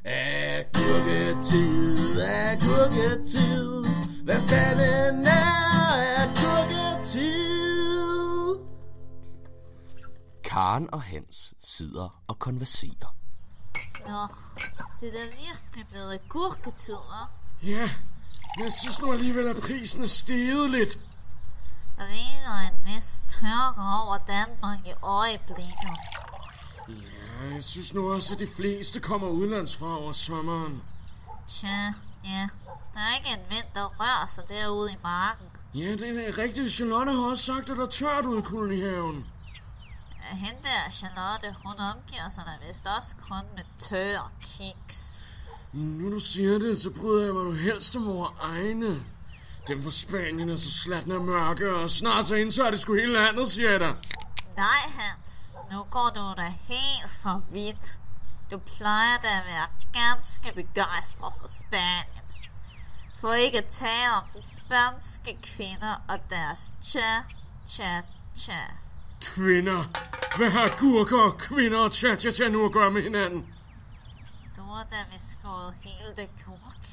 Agurketid, agurketid. Hvad fanden er agurketid? Karen og Hans sidder og konverserer. Nå, det er da virkelig blevet agurketid, hva'? Ja, jeg synes nu alligevel, at prisen er steget lidt. Der hviler en vis tørke over Danmark i øjeblikket. Ja, jeg synes nu også, at de fleste kommer udenlands fra over sommeren. Tja, ja. Der er ikke en vind, der rører sig derude i marken. Ja, det er rigtigt. Charlotte har også sagt, at der er tørt ude i kolonihaven. Ja, hende der Charlotte, hun omgiver sig da vist også kun med tør kiks. Nu du siger det, så bryder jeg mig nu helst om vores egne. Dem fra Spanien er så slatne og mørke, og snart så indtager det sgu hele landet, siger jeg da. Nej, Hans. Nu går du da helt for vidt. Du plejer da at være ganske begejstret for Spanien. For ikke at tale om de spanske kvinder og deres cha-cha-cha. Kvinder? Hvad har agurker, kvinder og cha-cha-cha nu at gøre med hinanden? Du har da vist skåret hele det kurk.